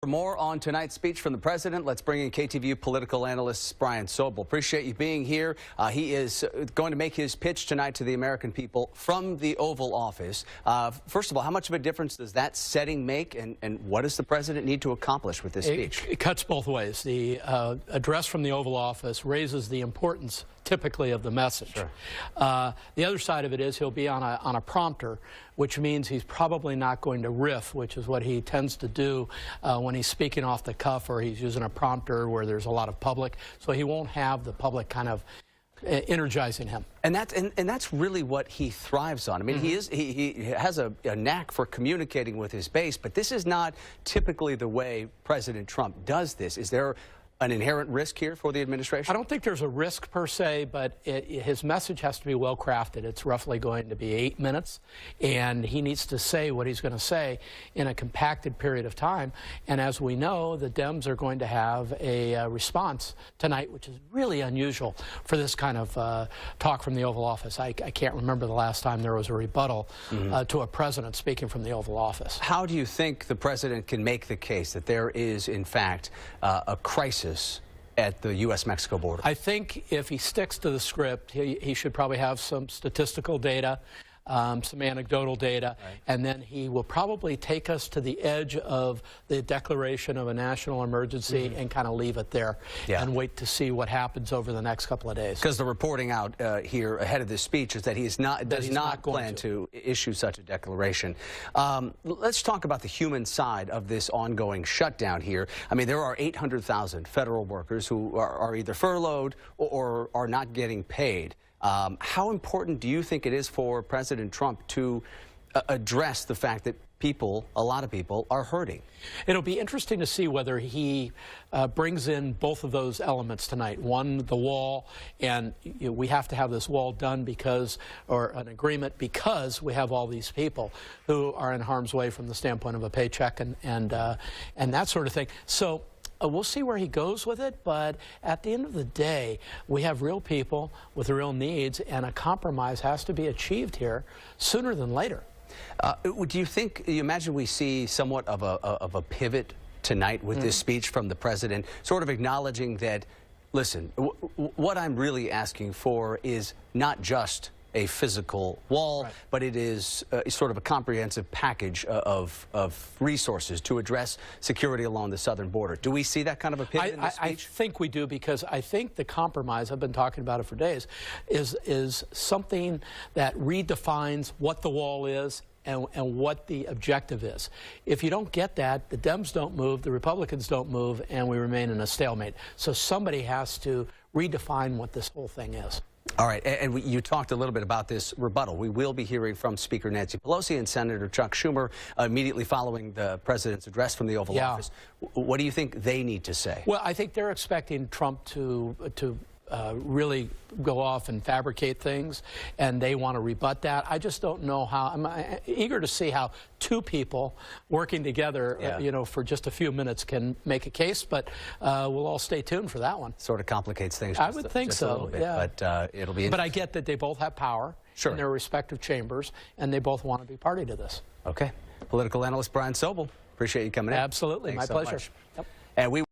more on tonight's speech from the president, let's bring in KTVU political analyst Brian Sobel. Appreciate you being here. He is going to make his pitch tonight to the American people from the Oval Office. First of all, how much of a difference does that setting make, and what does the president need to accomplish with this speech? It cuts both ways. The address from the Oval Office raises the importance typically of the message. Sure. The other side of it is he'll be on a prompter, which means he's probably not going to riff, which is what he tends to do when he's speaking off the cuff or he's using a prompter where there's a lot of public. So he won't have the public kind of energizing him. And that's really what he thrives on. I mean, he has a knack for communicating with his base, but this is not typically the way President Trump does this. Is there an inherent risk here for the administration? I don't think there's a risk per se, but his message has to be well crafted. It's roughly going to be 8 minutes, and he needs to say what he's going to say in a compacted period of time. And as we know, the Dems are going to have a response tonight, which is really unusual for this kind of talk from the Oval Office. I can't remember the last time there was a rebuttal to a president speaking from the Oval Office. How do you think the president can make the case that there is, in fact, a crisis at the U.S.-Mexico border? I think if he sticks to the script, he should probably have some statistical data, some anecdotal data, and then he will probably take us to the edge of the declaration of a national emergency and kind of leave it there and wait to see what happens over the next couple of days. Because the reporting out here ahead of this speech is that he does not plan to issue such a declaration. Let's talk about the human side of this ongoing shutdown here. I mean, there are 800,000 federal workers who are either furloughed or are not getting paid. How important do you think it is for President Trump to address the fact that a lot of people are hurting? It'll be interesting to see whether he brings in both of those elements tonight. One, the wall, and we have to have this wall done or an agreement because we have all these people who are in harm's way from the standpoint of a paycheck and that sort of thing. So we'll see where he goes with it, but at the end of the day, we have real people with real needs, and a compromise has to be achieved here sooner than later. Do you imagine we see somewhat of a pivot tonight with this speech from the president, sort of acknowledging that, listen, what I'm really asking for is not just a physical wall, but it is sort of a comprehensive package of resources to address security along the southern border. Do we see that kind of a pivot in this speech? I think we do, because I think the compromise, I've been talking about it for days, is something that redefines what the wall is and what the objective is. If you don't get that, the Dems don't move, the Republicans don't move, and we remain in a stalemate. So somebody has to redefine what this whole thing is. All right, and you talked a little bit about this rebuttal. We will be hearing from Speaker Nancy Pelosi and Senator Chuck Schumer immediately following the president's address from the Oval Office. What do you think they need to say? Well, I think they're expecting Trump to really go off and fabricate things, and they want to rebut that. I just don't know how. I'm eager to see how two people working together, you know, for just a few minutes can make a case, but we'll all stay tuned for that one. Sort of complicates things. I would think so, yeah. But it'll be. But I get that they both have power in their respective chambers, and they both want to be party to this. Okay. Political analyst Brian Sobel, appreciate you coming in. Absolutely, my pleasure. Yep. And we